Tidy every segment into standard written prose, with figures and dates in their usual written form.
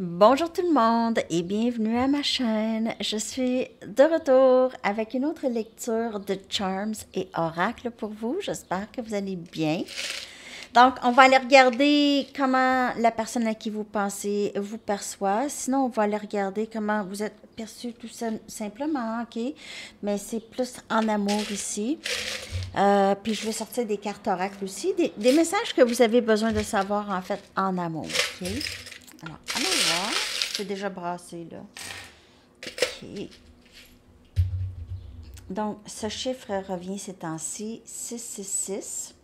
Bonjour tout le monde et bienvenue à ma chaîne. Je suis de retour avec une autre lecture de Charms et Oracles pour vous. J'espère que vous allez bien. Donc, on va aller regarder comment la personne à qui vous pensez vous perçoit. Sinon, on va aller regarder comment vous êtes perçu tout simplement, ok? Mais c'est plus en amour ici. Puis je vais sortir des cartes oracles aussi, des messages que vous avez besoin de savoir en fait en amour, ok? Alors, allons voir. C'est déjà brassé, là. OK. Donc, ce chiffre revient ces temps-ci, 666.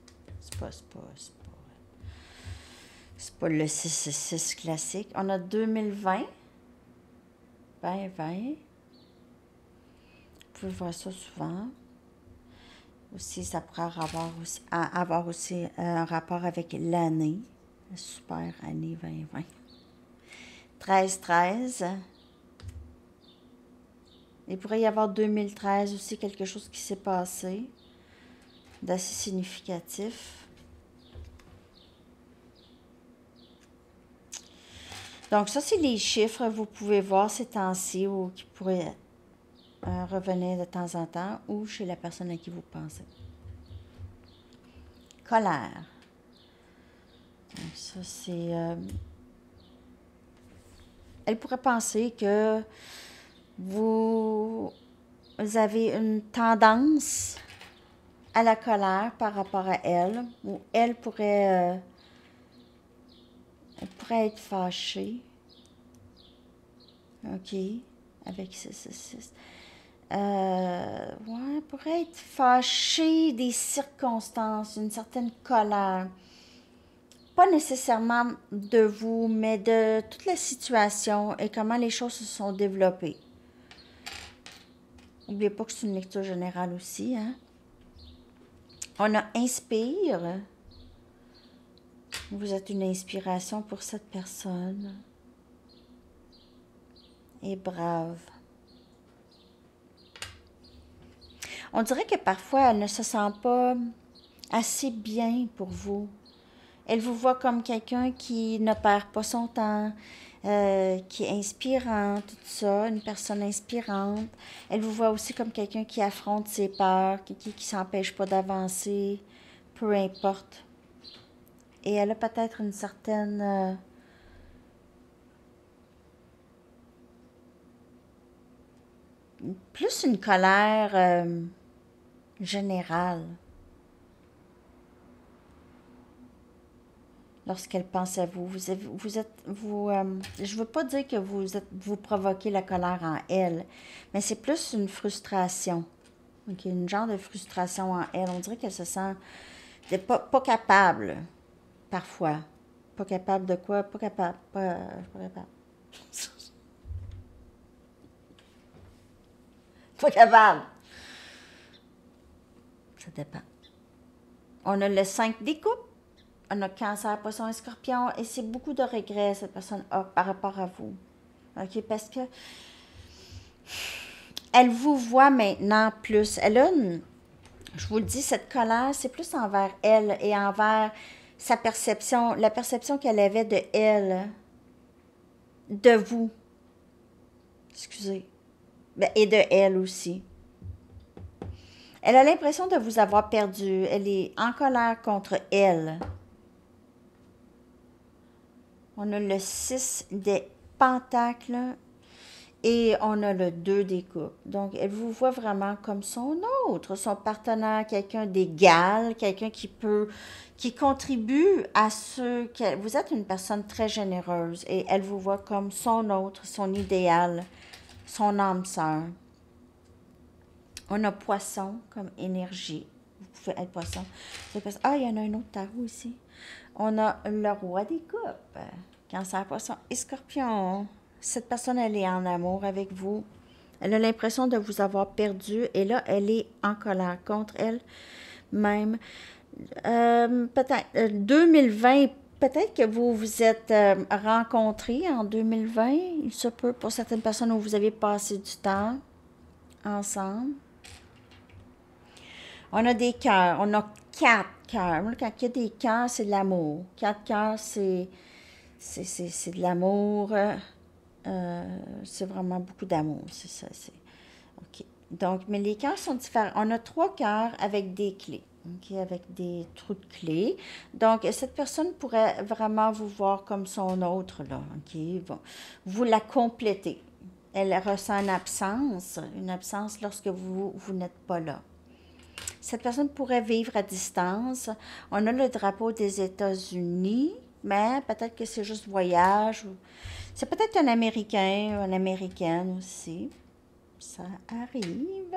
C'est pas le 666 classique. On a 2020. 2020. Vous pouvez voir ça souvent. Aussi, ça pourrait avoir aussi un rapport avec l'année. La super année 2020. 13-13. Il pourrait y avoir 2013 aussi, quelque chose qui s'est passé d'assez significatif. Donc ça, c'est les chiffres, vous pouvez voir ces temps-ci ou qui pourraient revenir de temps en temps ou chez la personne à qui vous pensez. Colère. Donc ça, c'est... elle pourrait penser que vous avez une tendance à la colère par rapport à elle, ou elle pourrait être fâchée. OK, avec 666. Ouais, elle pourrait être fâchée des circonstances, une certaine colère. Pas nécessairement de vous, mais de toute la situation et comment les choses se sont développées. N'oubliez pas que c'est une lecture générale aussi, hein? On a inspire. Vous êtes une inspiration pour cette personne. Et brave. On dirait que parfois, elle ne se sent pas assez bien pour vous. Elle vous voit comme quelqu'un qui ne perd pas son temps, qui est inspirant, tout ça, une personne inspirante. Elle vous voit aussi comme quelqu'un qui affronte ses peurs, qui ne s'empêche pas d'avancer, peu importe. Et elle a peut-être une certaine... plus une colère générale. Lorsqu'elle pense à vous, je veux pas dire que vous provoquez la colère en elle, mais c'est plus une frustration. Donc, une genre de frustration en elle. On dirait qu'elle se sent pas capable, parfois. Pas capable de quoi? Pas capable. Pas capable. Pas capable. Ça dépend. On a le 5 des coupes. On a Cancer, Poisson et Scorpion. Et c'est beaucoup de regrets, cette personne a par rapport à vous. OK? Parce que elle vous voit maintenant plus. Elle a une... Je vous le dis, cette colère, c'est plus envers elle et envers sa perception, la perception qu'elle avait de elle, de vous. Excusez. Et de elle aussi. Elle a l'impression de vous avoir perdu. Elle est en colère contre elle. On a le 6 des pentacles et on a le 2 des coupes. Donc, elle vous voit vraiment comme son autre, son partenaire, quelqu'un d'égal, quelqu'un qui contribue à vous êtes une personne très généreuse et elle vous voit comme son autre, son idéal, son âme sœur. On a poisson comme énergie. Vous pouvez être poisson. Ah, il y en a un autre tarot ici. On a le roi des coupes. Cancer, poisson et scorpion. Cette personne, elle est en amour avec vous. Elle a l'impression de vous avoir perdu. Et là, elle est en colère contre elle-même. Peut-être 2020, peut-être que vous vous êtes rencontrés en 2020. Il se peut pour certaines personnes où vous avez passé du temps ensemble. On a des cœurs. On a 4 cœurs. Quand il y a des cœurs, c'est de l'amour. 4 cœurs, c'est C'est de l'amour. C'est vraiment beaucoup d'amour, c'est ça. OK. Donc, mais les cœurs sont différents. On a 3 cœurs avec des clés, OK, avec des trous de clés. Donc, cette personne pourrait vraiment vous voir comme son autre, là, OK? Bon, vous la complétez. Elle ressent une absence lorsque vous n'êtes pas là. Cette personne pourrait vivre à distance. On a le drapeau des États-Unis, mais peut-être que c'est juste voyage. C'est peut-être un Américain, une Américaine aussi. Ça arrive.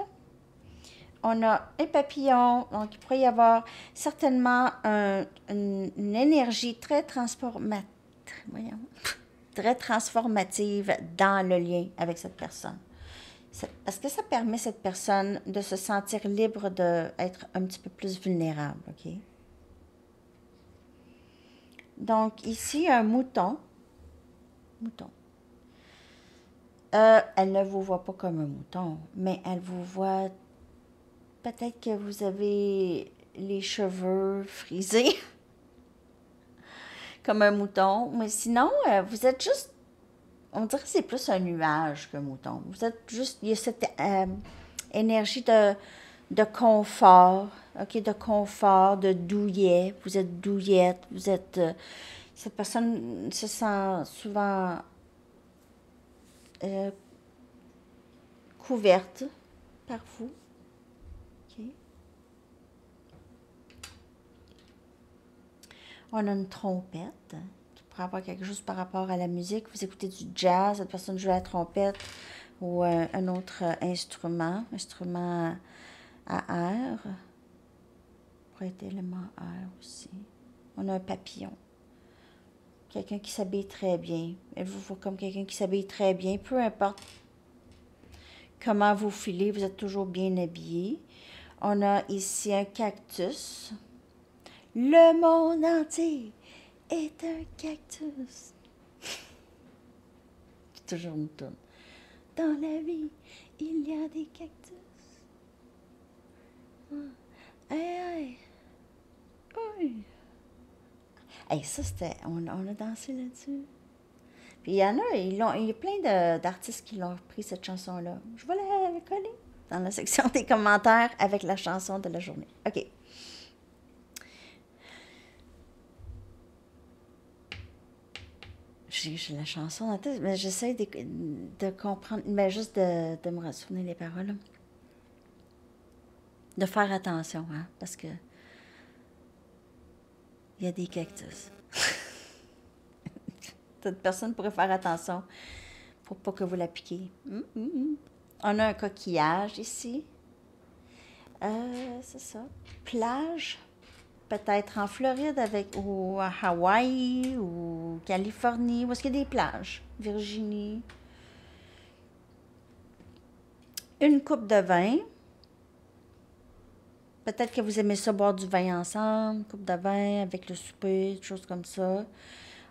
On a un papillon, donc il pourrait y avoir certainement une énergie très très transformative dans le lien avec cette personne. Parce que ça permet à cette personne de se sentir libre d'être un petit peu plus vulnérable, OK? Donc, ici, un mouton. Mouton. Elle ne vous voit pas comme un mouton, mais elle vous voit... Peut-être que vous avez les cheveux frisés comme un mouton, mais sinon, vous êtes juste... On dirait que c'est plus un nuage qu'un mouton. Vous êtes juste... Il y a cette énergie de confort, OK, de confort, de douillet. Vous êtes douillette, vous êtes... cette personne se sent souvent couverte par vous. OK. On a une trompette qui pourrait avoir quelque chose par rapport à la musique. Vous écoutez du jazz, cette personne joue la trompette ou un autre instrument à air. Pourrait être élément air aussi. On a un papillon. Quelqu'un qui s'habille très bien. Elle vous voit comme quelqu'un qui s'habille très bien. Peu importe comment vous filez, vous êtes toujours bien habillé. On a ici un cactus. Le monde entier est un cactus. C'est toujours une tourne. Dans la vie, il y a des cactus. Aïe, aïe. Oui. Hey, ça, c'était... On a dansé là-dessus. Puis il y en a, il y a plein d'artistes qui l'ont repris, cette chanson-là. Je vais la coller dans la section des commentaires avec la chanson de la journée. OK. J'ai la chanson dans la tête, mais j'essaie de comprendre, mais juste de me souvenir les paroles. De faire attention, hein, parce que il y a des cactus. Toute personne pourrait faire attention pour pas que vous la piquiez. On a un coquillage ici. C'est ça. Plage. Peut-être en Floride ou à Hawaï ou Californie. Où est-ce qu'il y a des plages? Virginie. Une coupe de vin. Peut-être que vous aimez ça boire du vin ensemble. Une coupe de vin avec le souper, des choses comme ça.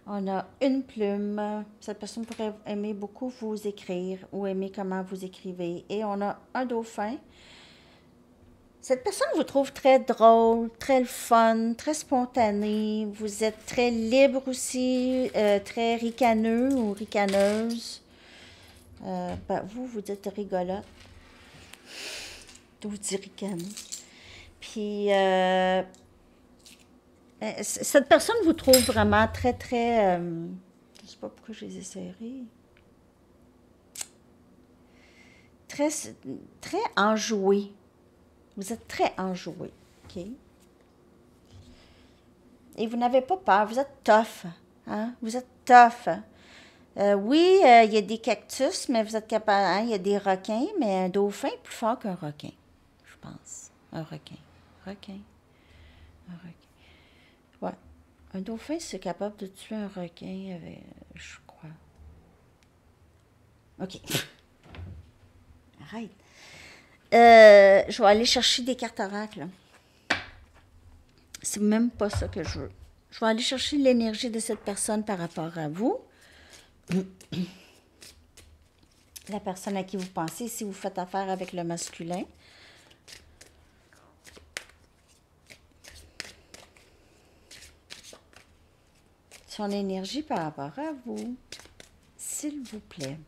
On a une plume. Cette personne pourrait aimer beaucoup vous écrire ou aimer comment vous écrivez. Et on a un dauphin. Cette personne vous trouve très drôle, très fun, très spontané. Vous êtes très libre aussi, très ricaneux ou ricaneuse. Vous êtes rigolote. Vous dites ricaneux. Puis, cette personne vous trouve vraiment très, très... je ne sais pas pourquoi je les ai serrés. Très, très enjoué. Vous êtes très enjoué, OK? Et vous n'avez pas peur, vous êtes tough, hein? Vous êtes tough. Oui, il y a des cactus, mais vous êtes capable, hein? Il y a des requins, mais un dauphin est plus fort qu'un requin, je pense. Un requin. Un requin. Ouais. Un dauphin, c'est capable de tuer un requin avec, je crois. OK. Arrête. Je vais aller chercher des cartes oracles. C'est même pas ça que je veux. Je vais aller chercher l'énergie de cette personne par rapport à vous. La personne à qui vous pensez, si vous faites affaire avec le masculin. son énergie par rapport à vous, s'il vous plaît.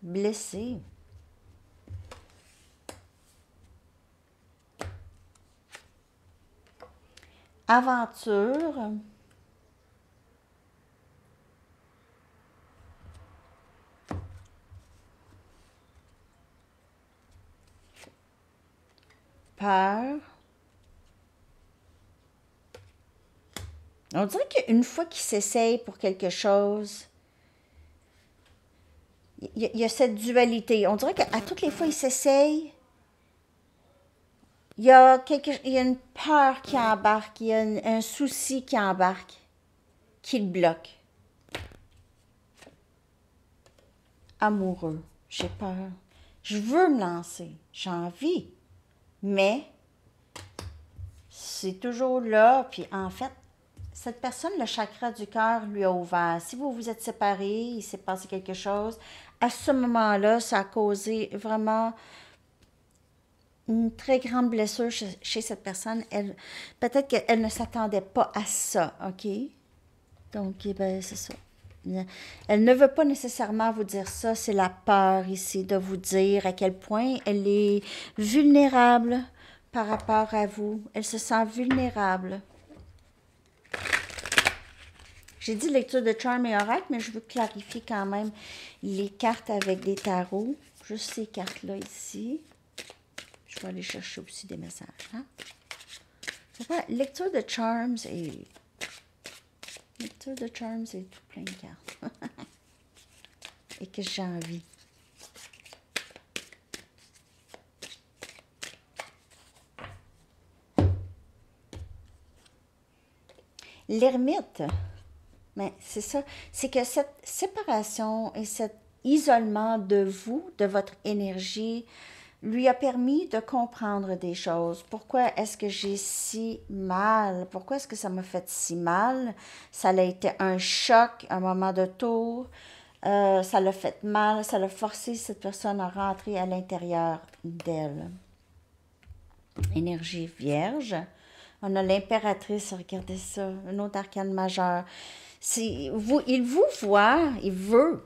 Blessé. Aventure. Peur. On dirait qu'une fois qu'il s'essaye pour quelque chose, il y a cette dualité. On dirait qu'à toutes les fois il s'essaye, il y a une peur qui embarque, il y a un souci qui embarque, qui le bloque. Amoureux, j'ai peur. Je veux me lancer, j'ai envie, mais c'est toujours là. Puis en fait, cette personne, le chakra du cœur lui a ouvert. Si vous vous êtes séparés, il s'est passé quelque chose, à ce moment-là, ça a causé vraiment une très grande blessure chez cette personne. Peut-être qu'elle ne s'attendait pas à ça, OK? Donc, eh ben, c'est ça. Elle ne veut pas nécessairement vous dire ça, c'est la peur ici de vous dire à quel point elle est vulnérable par rapport à vous. Elle se sent vulnérable. J'ai dit lecture de charme et oracle, mais je veux clarifier quand même les cartes avec des tarots. Juste ces cartes-là ici. Je vais aller chercher aussi des messages. Hein? Lecture de charms et... Lecture de charms et tout plein de cartes. Et que j'ai envie. L'ermite, mais c'est ça, c'est que cette séparation et cet isolement de vous, de votre énergie, lui a permis de comprendre des choses. Pourquoi est-ce que j'ai si mal? Pourquoi est-ce que ça m'a fait si mal? Ça a été un choc, un moment de tour. Ça l'a fait mal, ça l'a forcé cette personne à rentrer à l'intérieur d'elle. Énergie vierge. On a l'impératrice, regardez ça, un autre arcane majeur. Il vous voit, il veut.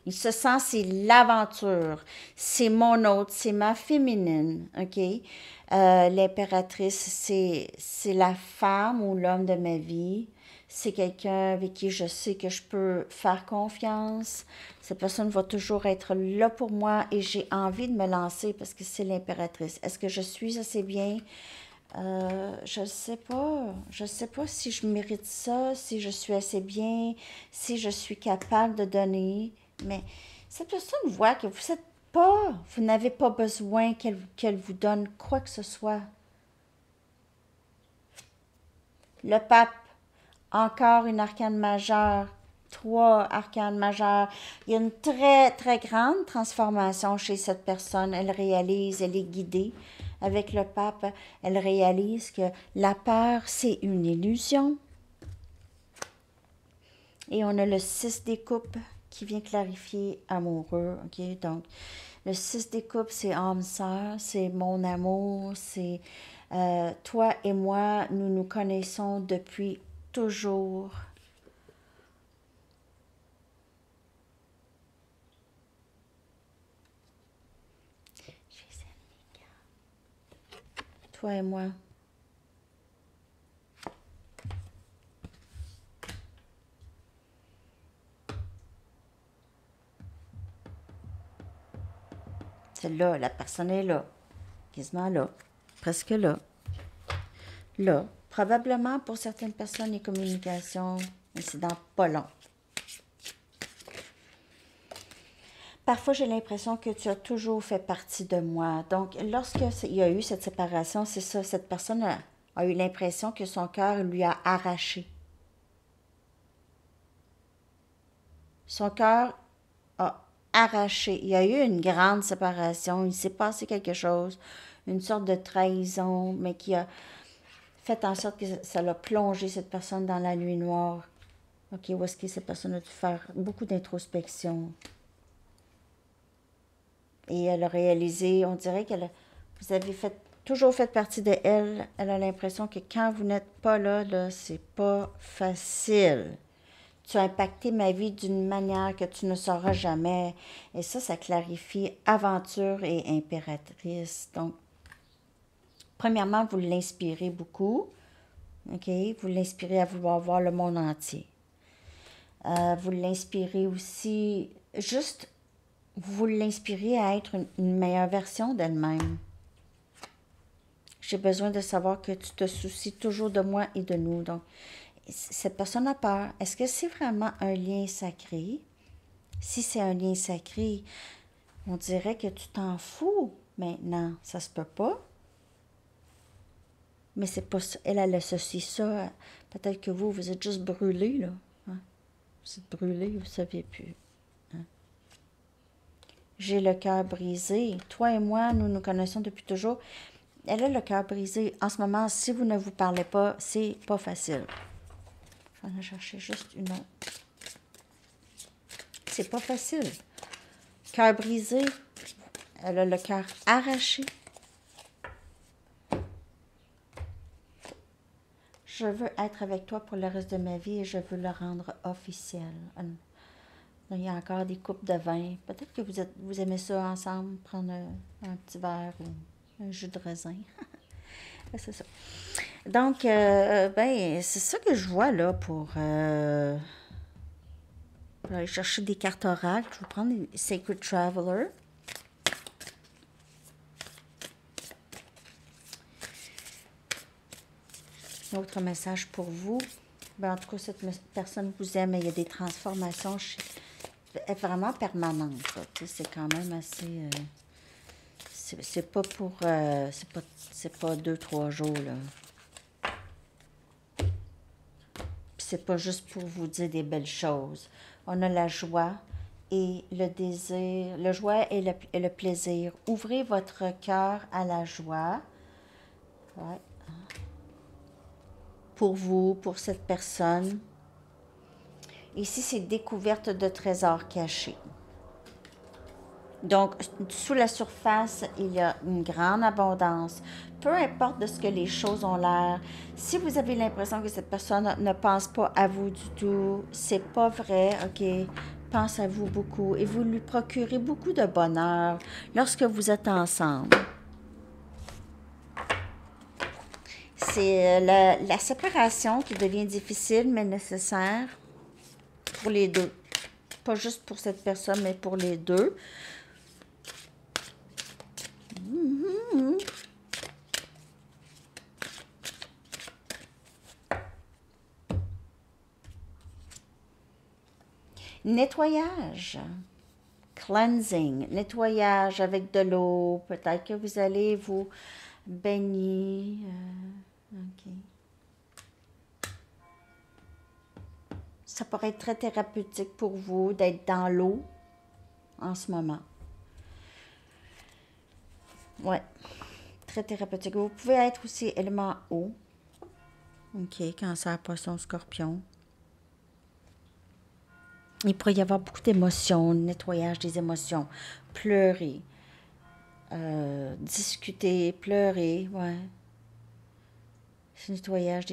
Il se sent, c'est l'aventure. C'est mon autre, c'est ma féminine, OK? L'impératrice, c'est la femme ou l'homme de ma vie. C'est quelqu'un avec qui je sais que je peux faire confiance. Cette personne va toujours être là pour moi et j'ai envie de me lancer parce que c'est l'impératrice. Est-ce que je suis assez bien? Je ne sais pas. Je ne sais pas si je mérite ça, si je suis assez bien, si je suis capable de donner. Mais cette personne voit que vous n'avez pas besoin qu'elle vous donne quoi que ce soit. Le pape, encore une arcane majeure, 3 arcanes majeures. Il y a une très, très grande transformation chez cette personne. Elle réalise, elle est guidée. Avec le pape, elle réalise que la peur, c'est une illusion. Et on a le 6 des coupes qui vient clarifier amoureux. OK? Donc, le 6 des coupes, c'est âme sœur, c'est mon amour, c'est toi et moi, nous nous connaissons depuis toujours. Toi et moi. C'est là, la personne est là. Quasiment là. Presque là. Là. Probablement pour certaines personnes, les communications, mais c'est dans pas long. Parfois, j'ai l'impression que tu as toujours fait partie de moi. Donc, lorsqu'il y a eu cette séparation, c'est ça, cette personne a eu l'impression que son cœur lui a arraché. Son cœur a arraché. Il y a eu une grande séparation. Il s'est passé quelque chose, une sorte de trahison, mais qui a fait en sorte que ça l'a plongé cette personne dans la nuit noire. OK, où est-ce que cette personne a dû faire beaucoup d'introspection? Et elle a réalisé, on dirait qu'elle Vous avez toujours fait partie de elle. Elle a l'impression que quand vous n'êtes pas là, c'est pas facile. Tu as impacté ma vie d'une manière que tu ne sauras jamais. Et ça clarifie aventure et impératrice. Donc, premièrement, vous l'inspirez beaucoup. OK? Vous l'inspirez à vouloir voir le monde entier. Vous l'inspirez aussi, juste, vous l'inspirez à être une meilleure version d'elle-même. J'ai besoin de savoir que tu te soucies toujours de moi et de nous. Donc, cette personne a peur. Est-ce que c'est vraiment un lien sacré? Si c'est un lien sacré, on dirait que tu t'en fous maintenant. Ça se peut pas. Mais c'est pas ça. Elle associe ça. Peut-être que vous êtes juste brûlé, là. Hein? Vous êtes brûlé, vous ne saviez plus. Hein? J'ai le cœur brisé. Toi et moi, nous nous connaissons depuis toujours. Elle a le cœur brisé. En ce moment, si vous ne vous parlez pas, c'est pas facile. Je vais en chercher juste une autre. C'est pas facile. Cœur brisé. Elle a le cœur arraché. Je veux être avec toi pour le reste de ma vie et je veux le rendre officiel. Il y a encore des coupes de vin. Peut-être que vous aimez ça ensemble, prendre un petit verre ou un jus de raisin. C'est ça. Donc, c'est ça que je vois là pour aller chercher des cartes oracles. Je vais prendre les Sacred Traveler. Un autre message pour vous. En tout cas, cette personne vous aime et il y a des transformations vraiment permanentes. C'est quand même assez... c'est pas pour... c'est pas 2-3 jours, là. C'est pas juste pour vous dire des belles choses. On a la joie et le désir, le joie et le plaisir. Ouvrez votre cœur à la joie. Ouais. Pour vous, pour cette personne. Ici, c'est découverte de trésors cachés. Donc, sous la surface, il y a une grande abondance. Peu importe de ce que les choses ont l'air. Si vous avez l'impression que cette personne ne pense pas à vous du tout, c'est pas vrai, OK? Pense à vous beaucoup et vous lui procurez beaucoup de bonheur lorsque vous êtes ensemble. C'est la séparation qui devient difficile, mais nécessaire pour les deux. Pas juste pour cette personne, mais pour les deux. Nettoyage. Cleansing. Nettoyage avec de l'eau. Peut-être que vous allez vous baigner. OK. Ça pourrait être très thérapeutique pour vous d'être dans l'eau en ce moment. Ouais. Très thérapeutique. Vous pouvez être aussi élément eau. OK. Cancer, poisson, scorpion. Il pourrait y avoir beaucoup d'émotions, nettoyage des émotions, pleurer, discuter, pleurer, ouais. C'est nettoyage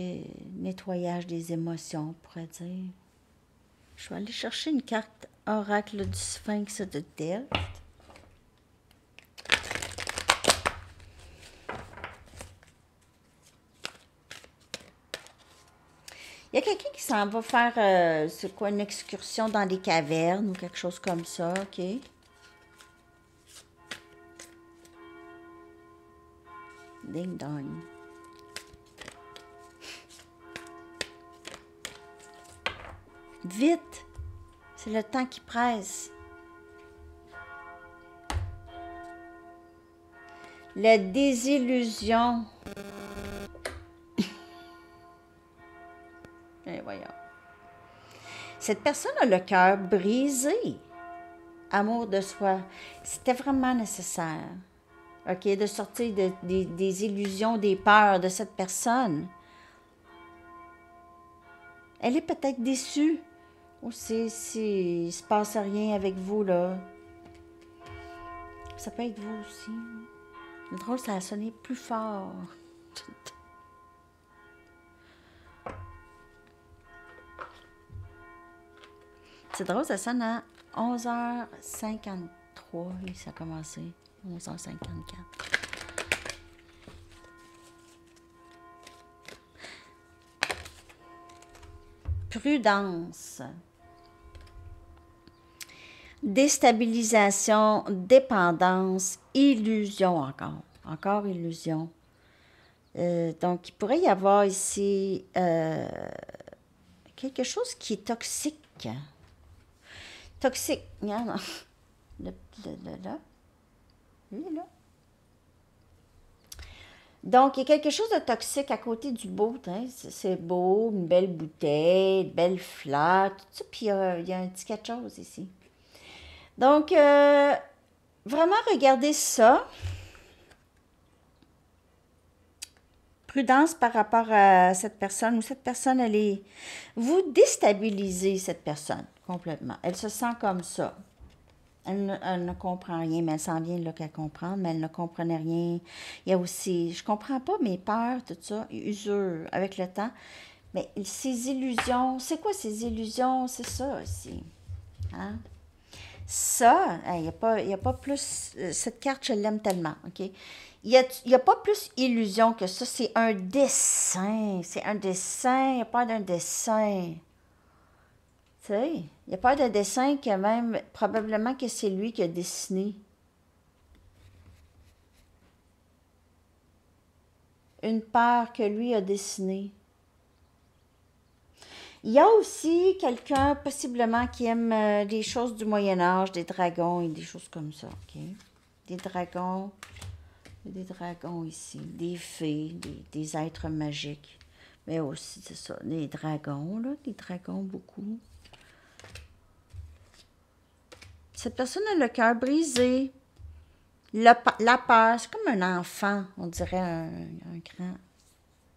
des émotions, on pourrait dire. Je vais aller chercher une carte oracle du Sphinx de Delft. Il y a quelqu'un qui s'en va faire, c'est quoi, une excursion dans les cavernes ou quelque chose comme ça, OK? Ding dong. Vite! C'est le temps qui presse. La désillusion. Et voyons. Cette personne a le cœur brisé. Amour de soi. C'était vraiment nécessaire. OK? De sortir des illusions, des peurs de cette personne. Elle est peut-être déçue. Aussi, s'il ne se passe rien avec vous, là. Ça peut être vous aussi. C'est drôle, ça a sonné plus fort. C'est drôle, ça sonne à 11h53 et ça a commencé 11h54. Prudence. Déstabilisation, dépendance, illusion encore. Encore illusion. Donc, il pourrait y avoir ici quelque chose qui est toxique. Toxique. Regarde. Là. Lui, là. Donc, il y a quelque chose de toxique à côté du beau. Hein? C'est beau, une belle bouteille, une belle fleur, tout ça. Puis, il y a un petit quelque chose ici. Donc, vraiment, regardez ça. Prudence par rapport à cette personne, ou cette personne, elle est... Vous déstabilisez cette personne complètement. Elle se sent comme ça. Elle ne comprend rien, mais elle s'en vient là qu'elle comprend, mais elle ne comprenait rien. Il y a aussi, je comprends pas mes peurs, tout ça, usure avec le temps. Mais ces illusions, c'est quoi ces illusions? C'est ça aussi. Hein? Ça, il n'y a pas plus... Cette carte, je l'aime tellement, OK? Il y a pas plus illusion que ça. C'est un dessin. C'est un dessin. Il n'y a pas d'un dessin. Tu sais, il n'y a pas de dessin que même... Probablement que c'est lui qui a dessiné. Une part que lui a dessinée. Il y a aussi quelqu'un, possiblement, qui aime des choses du Moyen-Âge, des dragons et des choses comme ça, OK? Des dragons... Il y a des dragons ici, des fées, des êtres magiques. Mais aussi, c'est ça, des dragons, là, des dragons beaucoup. Cette personne a le cœur brisé. La peur, c'est comme un enfant, on dirait un grand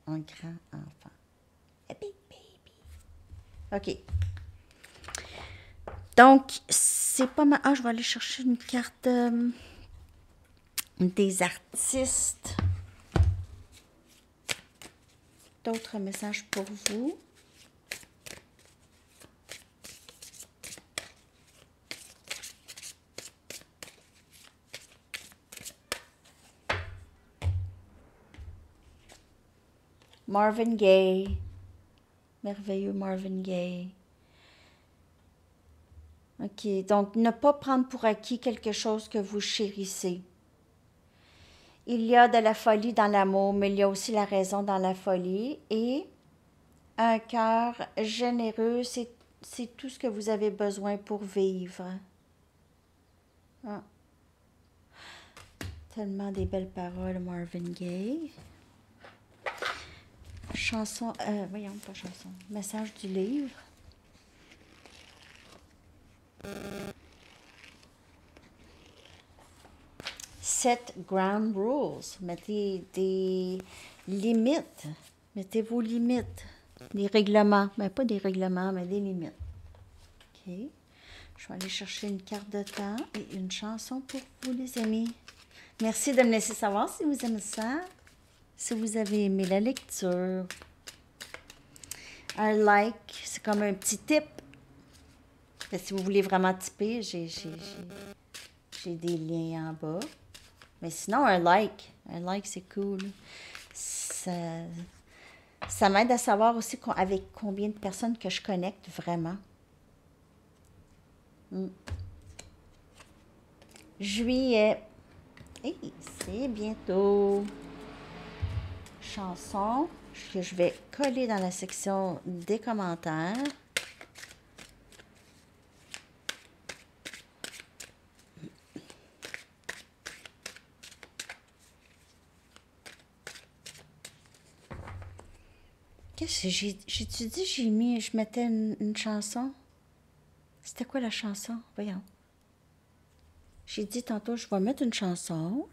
enfant. A big baby. OK. Donc, c'est pas mal. Ah, je vais aller chercher une carte... des artistes. D'autres messages pour vous. Marvin Gaye. Merveilleux Marvin Gaye. OK. Donc, ne pas prendre pour acquis quelque chose que vous chérissez. Il y a de la folie dans l'amour, mais il y a aussi la raison dans la folie. Et un cœur généreux, c'est tout ce que vous avez besoin pour vivre. Ah. Tellement des belles paroles, Marvin Gaye. Chanson, voyons, pas chanson. Message du livre. Set ground rules. Mettez des limites. Mettez vos limites. Des règlements. Mais pas des règlements, mais des limites. OK. Je vais aller chercher une carte de temps et une chanson pour vous, les amis. Merci de me laisser savoir si vous aimez ça. Si vous avez aimé la lecture. Un like, c'est comme un petit tip. Si vous voulez vraiment tipper, j'ai des liens en bas. Mais sinon, un like c'est cool. Ça m'aide à savoir aussi avec combien de personnes que je connecte vraiment. Juillet. Hey, c'est bientôt. Chanson que je vais coller dans la section des commentaires. Qu'est-ce que j'ai-tu dit, je mettais une chanson? C'était quoi la chanson? Voyons. J'ai dit tantôt, je vais mettre une chanson.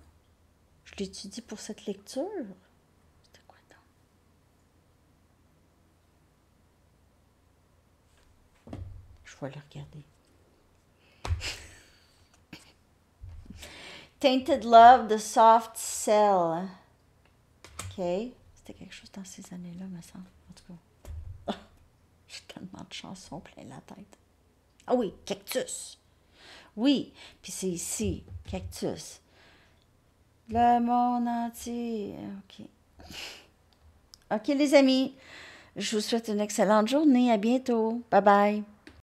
Je l'étudie pour cette lecture. C'était quoi donc? Je vais le regarder. Tainted Love, The Soft Cell. OK. C'était quelque chose dans ces années-là, me semble. En tout cas, j'ai tellement de chansons plein la tête. Ah oui, Cactus. Oui, puis c'est ici, Cactus. Le monde entier. OK. OK, les amis. Je vous souhaite une excellente journée. À bientôt. Bye bye.